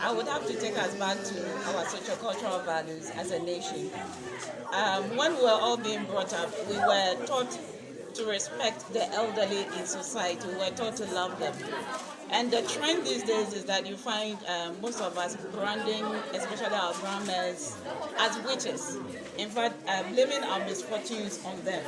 I would have to take us back to our sociocultural values as a nation. When we were all being brought up, we were taught to respect the elderly in society. We were taught to love them. And the trend these days is that you find most of us branding, especially our grandmas, as witches. In fact, blaming our misfortunes on them.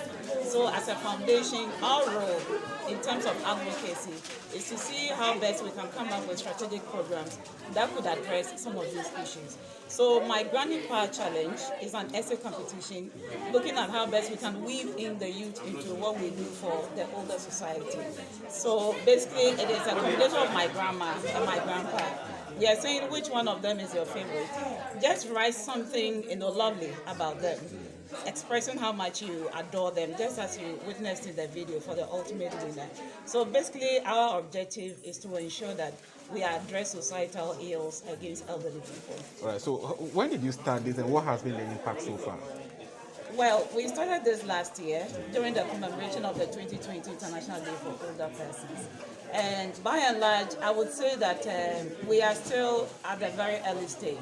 So as a foundation, our role in terms of advocacy is to see how best we can come up with strategic programs that could address some of these issues. So my Granny Power Challenge is an essay competition looking at how best we can weave in the youth into what we do for the older society. So basically it is a combination of my grandma and my grandpa. We are saying which one of them is your favorite. Just write something lovely about them, expressing how much you adore them, just as you witnessed in the video for the ultimate winner. So basically our objective is to ensure that we address societal ills against elderly people. All right, so when did you start this and what has been the impact so far? Well, we started this last year during the commemoration of the 2020 International Day for Older Persons. And by and large, I would say that we are still at a very early stage.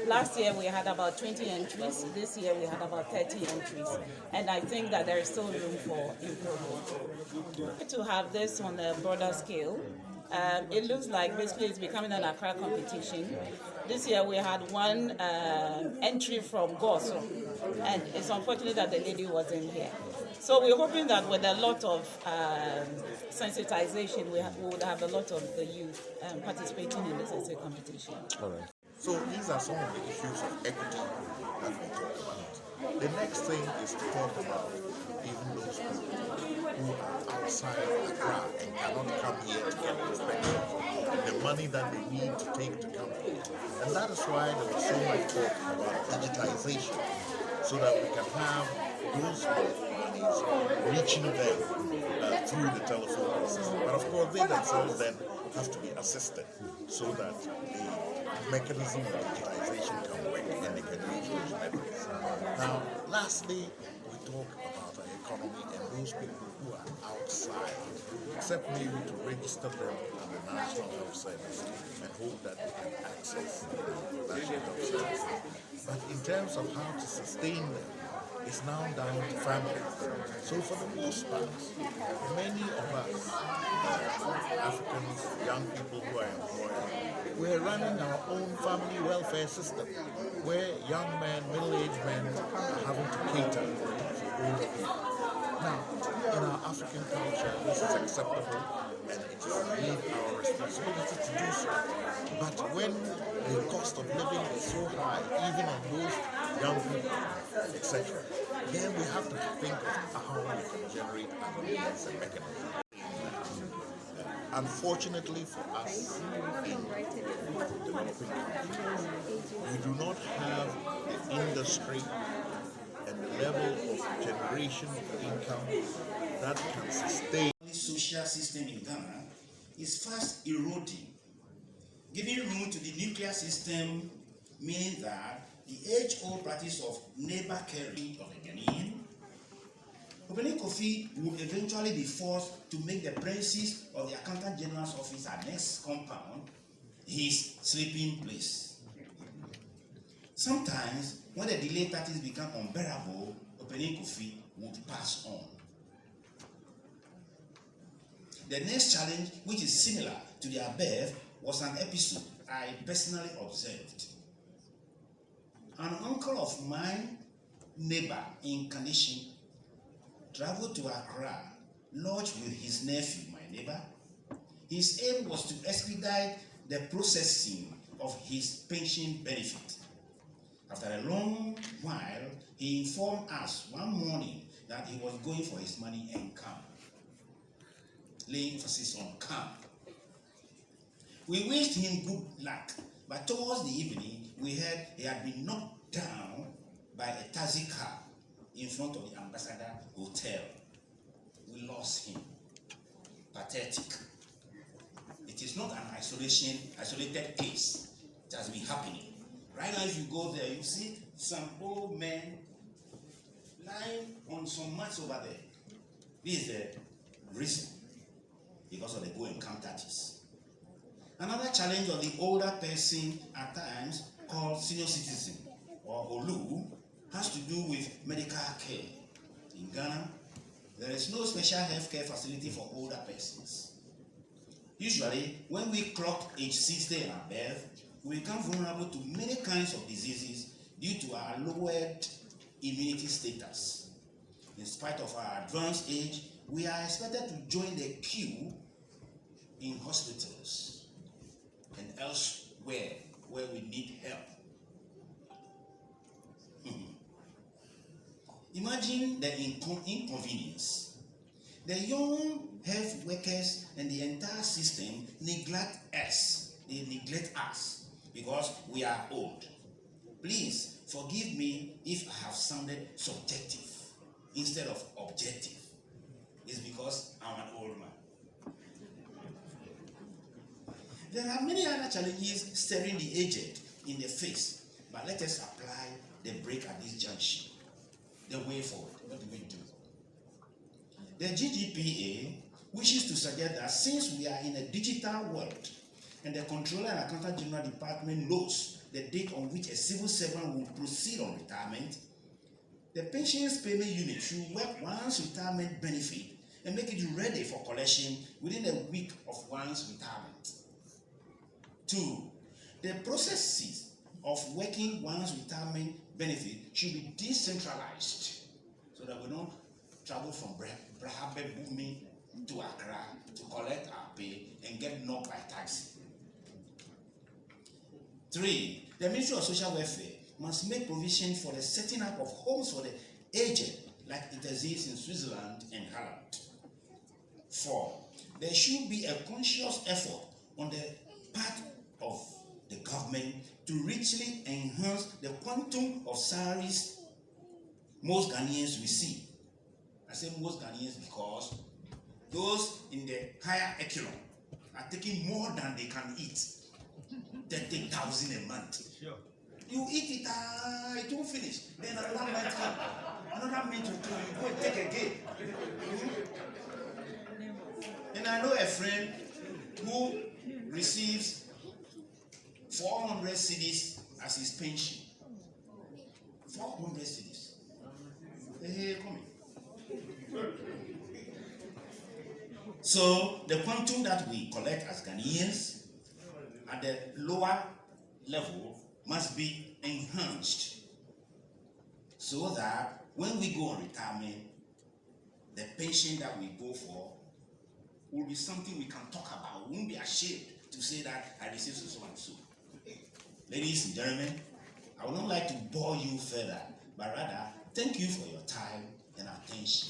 Last year we had about 20 entries. This year we had about 30 entries. And I think that there is still room for improvement. To have this on a broader scale, it looks like basically it's becoming an Accra competition. This year we had one entry from Goso, and it's unfortunate that the lady wasn't here. So we're hoping that with a lot of sensitization, we would have a lot of the youth participating in this essay competition. All right. So these are some of the issues of equity that we talk about. The next thing is to talk about even those people who are outside Accra and cannot come here to get inspection, the money that they need to take to come here. And that is why there was so much talk about digitization, so that we can have those monies reaching them through the telephone system. But of course, they themselves then have to be assisted so that the mechanism of digitization can work and they can reach those metrics. Now, lastly, we talk about our economy and those people who are outside, except maybe to register them at the National Health Service and hope that they can access the National Health Service. But in terms of how to sustain them, it's now down to families. So for the most part, many of us, Africans, young people who are employed, we're running our own family welfare system, where young men, middle-aged men are having to cater for older people. Now, in our African culture, this is acceptable, and it is indeed our responsibility to do so. But when the cost of living is so high, even on those young people, etc., then we have to think of how we can generate other means and mechanisms. Unfortunately for us in developing countries, we do not have the industry and the level of generation of income that can sustain. The social system in Ghana is fast eroding, giving room to the nuclear system, meaning that the age-old practice of neighbor caring of a Ghanaian, Obene Kofi would eventually be forced to make the premises of the Accountant General's office at next compound his sleeping place. Sometimes, when the delayed practice become unbearable, Obene Kofi would pass on. The next challenge, which is similar to the above, was an episode I personally observed. An uncle of mine, neighbor in Kanishin, traveled to Accra, lodged with his nephew, my neighbor. His aim was to expedite the processing of his pension benefit. After a long while, he informed us one morning that he was going for his money and come, laying emphasis on come. We wished him good luck, but towards the evening, we heard he had been knocked down by a taxi cab in front of the Ambassador Hotel. We lost him. Pathetic. It is not an isolated case. It has been happening. Right now, if you go there, you see some old men lying on some mats over there. This is the reason, because of the go and come taxes. Another challenge of the older person at times called senior citizen or Olu has to do with medical care. In Ghana, there is no special healthcare facility for older persons. Usually, when we clock age 60 and above, we become vulnerable to many kinds of diseases due to our lowered immunity status. In spite of our advanced age, we are expected to join the queue in hospitals and elsewhere where we need help. Imagine the inconvenience. The young health workers and the entire system neglect us. They neglect us because we are old. Please forgive me if I have sounded subjective instead of objective. It's because I'm an old man. There are many other challenges staring the aged in the face, but let us apply the break at this junction. The way forward. What do we do? The GGPA wishes to suggest that since we are in a digital world and the Controller and Accountant General Department knows the date on which a civil servant will proceed on retirement, the pensions payment unit should work one's retirement benefit and make it ready for collection within a week of one's retirement. 2. The processes of working one's retirement benefit should be decentralized so that we don't travel from Bumi to Accra to collect our pay and get knocked by taxi. 3. The Ministry of Social Welfare must make provision for the setting up of homes for the aged like it exists in Switzerland and Holland. 4. There should be a conscious effort on the part of the government to richly enhance the quantum of salaries most Ghanaians receive. I say most Ghanaians because those in the higher echelon are taking more than they can eat. 30,000 a month. Sure. You eat it, it won't finish. Then another month come. Another month will come, you go and take again. And I know a friend who receives 400 cedis as his pension. 400 cedis. Hey, come in. So the quantum that we collect as Ghanaians at the lower level must be enhanced so that when we go on retirement, the pension that we go for will be something we can talk about. We won't be ashamed to say that I received so and so. Ladies and gentlemen, I would not like to bore you further, but rather thank you for your time and attention.